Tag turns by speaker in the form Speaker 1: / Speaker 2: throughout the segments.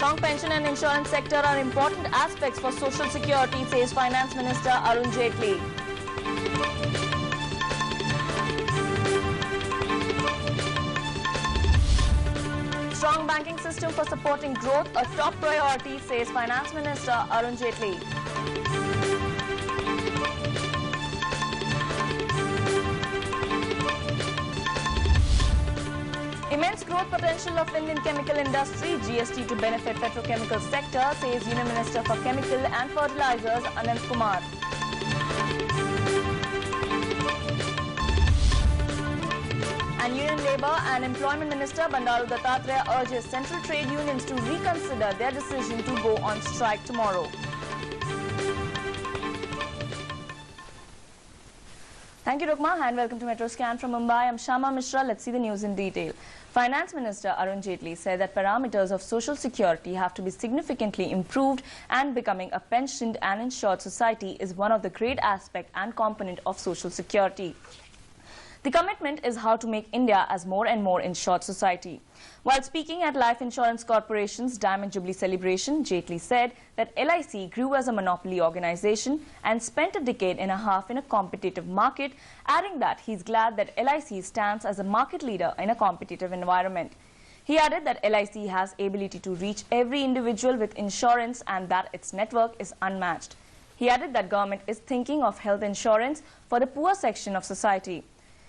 Speaker 1: Strong pension and insurance sector are important aspects for social security, says Finance Minister Arun Jaitley. Strong banking system for supporting growth, a top priority, says Finance Minister Arun Jaitley. Immense growth potential of Indian chemical industry, GST to benefit petrochemical sector, says Union Minister for Chemical and Fertilizers Anant Kumar. And Union Labour and Employment Minister Bandaru Dattatreya urges central trade unions to reconsider their decision to go on strike tomorrow. Thank you, Rukma, and welcome to Metro Scan from Mumbai. I'm Shama Mishra. Let's see the news in detail. Finance Minister Arun Jaitley said that parameters of social security have to be significantly improved, and becoming a pensioned and insured society is one of the great aspects and component of social security. The commitment is how to make India as more and more insured society. While speaking at Life Insurance Corporation's Diamond Jubilee celebration, Jaitley said that LIC grew as a monopoly organization and spent a decade and a half in a competitive market, adding that he's glad that LIC stands as a market leader in a competitive environment. He added that LIC has ability to reach every individual with insurance and that its network is unmatched. He added that government is thinking of health insurance for the poor section of society.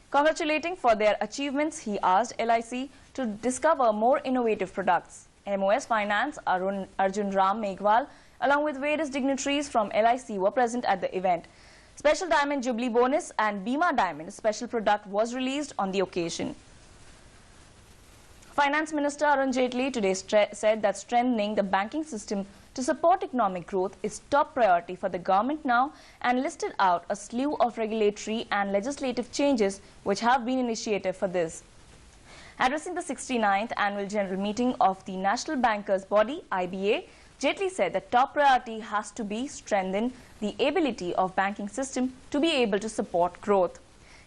Speaker 1: Congratulating for their achievements, he asked LIC to discover more innovative products. MOS Finance Arjun Ram Meghwal, along with various dignitaries from LIC, were present at the event. Special Diamond Jubilee Bonus and Bima Diamond special product was released on the occasion. Finance Minister Arun Jaitley today said that strengthening the banking system to support economic growth is top priority for the government now, and listed out a slew of regulatory and legislative changes which have been initiated for this. Addressing the 69th Annual General Meeting of the National Bankers Body, IBA, Jaitley said that top priority has to be strengthen the ability of banking system to be able to support growth.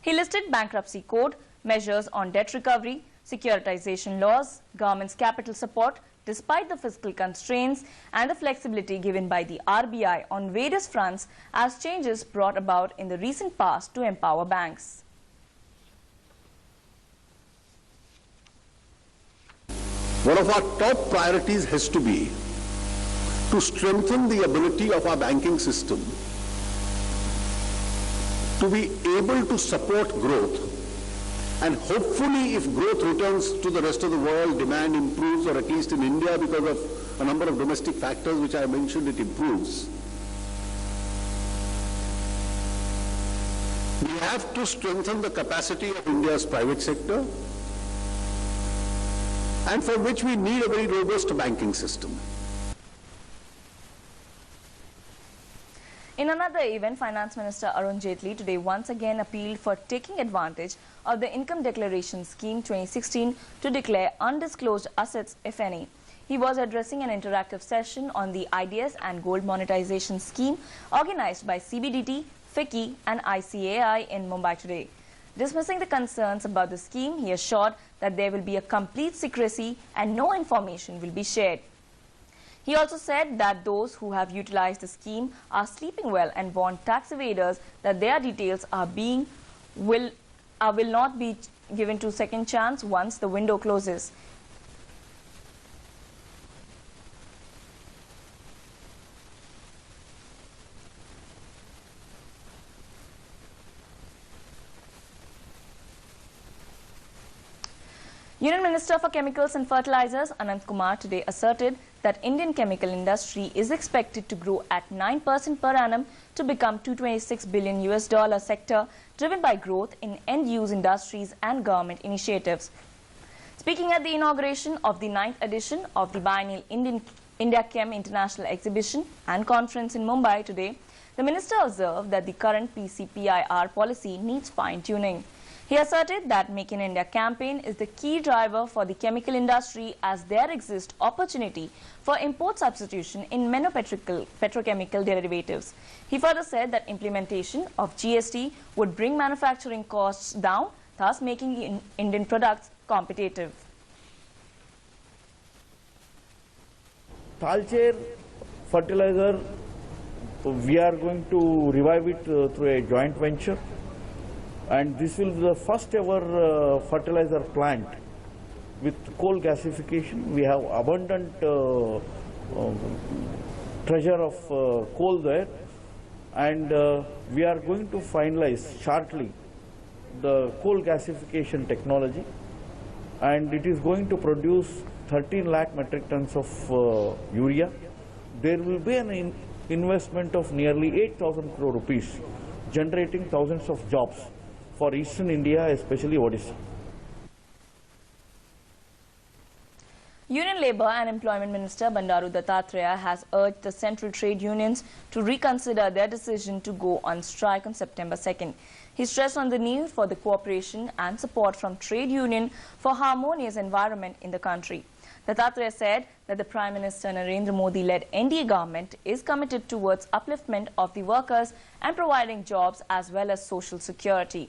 Speaker 1: He listed bankruptcy code, measures on debt recovery, securitization laws, government's capital support, despite the fiscal constraints and the flexibility given by the RBI on various fronts as changes brought about in the recent past to empower banks.
Speaker 2: One of our top priorities has to be to strengthen the ability of our banking system to be able to support growth. And hopefully, if growth returns to the rest of the world, demand improves, or at least in India, because of a number of domestic factors which I mentioned, it improves. We have to strengthen the capacity of India's private sector, and for which we need a very robust banking system.
Speaker 1: In another event, Finance Minister Arun Jaitley today once again appealed for taking advantage of the Income Declaration Scheme 2016 to declare undisclosed assets, if any. He was addressing an interactive session on the IDS and Gold Monetization Scheme organized by CBDT, FICCI and ICAI in Mumbai today. Dismissing the concerns about the scheme, he assured that there will be a complete secrecy and no information will be shared. He also said that those who have utilized the scheme are sleeping well and warned tax evaders that their details will not be given to second chance once the window closes. Union Minister for Chemicals and Fertilizers Anant Kumar today asserted that Indian chemical industry is expected to grow at 9% per annum to become $226 billion sector, driven by growth in end-use industries and government initiatives. Speaking at the inauguration of the 9th edition of the biennial India Chem International Exhibition and Conference in Mumbai today, the minister observed that the current PCPIR policy needs fine-tuning. He asserted that Make in India campaign is the key driver for the chemical industry, as there exists opportunity for import substitution in many petrochemical derivatives. He further said that implementation of GST would bring manufacturing costs down, thus making Indian products competitive.
Speaker 3: Talcher fertilizer, we are going to revive it through a joint venture, and this will be the first ever fertilizer plant with coal gasification. We have abundant treasure of coal there, and we are going to finalize shortly the coal gasification technology, and it is going to produce 13 lakh metric tons of urea. There will be an investment of nearly 8,000 crore rupees, generating thousands of jobs for Eastern India, especially Odisha.
Speaker 1: Union Labour and Employment Minister Bandaru Dattatreya has urged the central trade unions to reconsider their decision to go on strike on September 2nd. He stressed on the need for the cooperation and support from trade union for harmonious environment in the country. Dattatreya said that the Prime Minister Narendra Modi-led NDA government is committed towards upliftment of the workers and providing jobs as well as social security.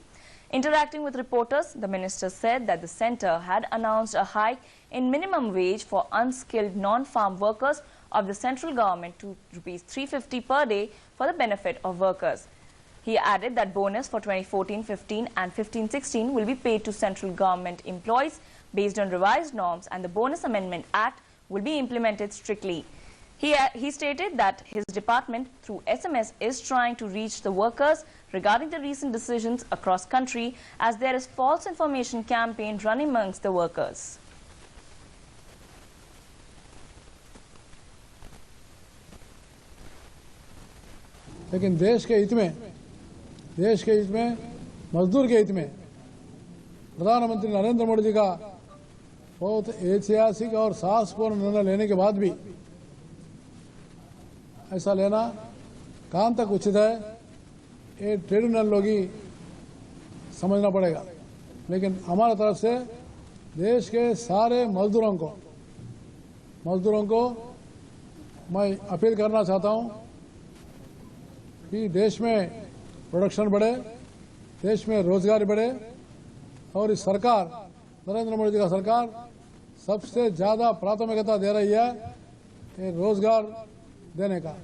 Speaker 1: Interacting with reporters, the minister said that the centre had announced a hike in minimum wage for unskilled non-farm workers of the central government to Rs 350 per day for the benefit of workers. He added that bonus for 2014-15 and 15-16 will be paid to central government employees based on revised norms, and the Bonus Amendment Act will be implemented strictly. He stated that his department through SMS is trying to reach the workers regarding the recent decisions across country, as there is false information campaign running amongst the workers.
Speaker 4: लेकिन देश के हित में मजदूर के हित में प्रधानमंत्री नरेंद्र मोदी जी का बहुत ऐतिहासिक और साहसपूर्ण निर्णय लेने के बाद भी ऐसा लेना कहां तक उचित है, ये ट्रेड यूनियन लोग ही समझना पड़ेगा। लेकिन हमारी तरफ से देश के सारे मजदूरों को मैं अपील करना चाहता हूं कि देश में प्रोडक्शन बढ़े, देश में रोजगार बढ़े, और इस सरकार नरेंद्र मोदी का सरकार सबसे ज्यादा प्राथमिकता दे रही है ये रोजगार देने का।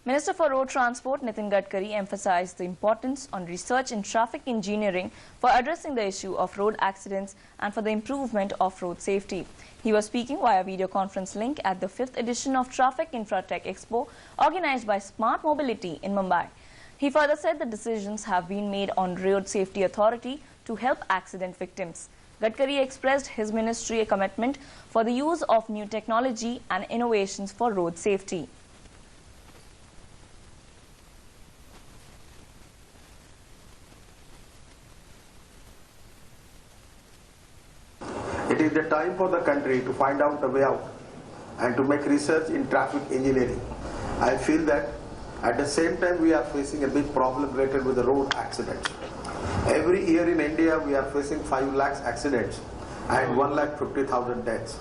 Speaker 1: Minister for Road Transport Nitin Gadkari emphasized the importance on research in traffic engineering for addressing the issue of road accidents and for the improvement of road safety. He was speaking via video conference link at the 5th edition of Traffic Infratech Expo organized by Smart Mobility in Mumbai. He further said the decisions have been made on Road Safety Authority to help accident victims. Gadkari expressed his ministry a commitment for the use of new technology and innovations for road safety.
Speaker 5: It is the time for the country to find out the way out and to make research in traffic engineering. I feel that at the same time we are facing a big problem related with the road accidents. Every year in India we are facing 5 lakhs accidents and 1,50,000 deaths.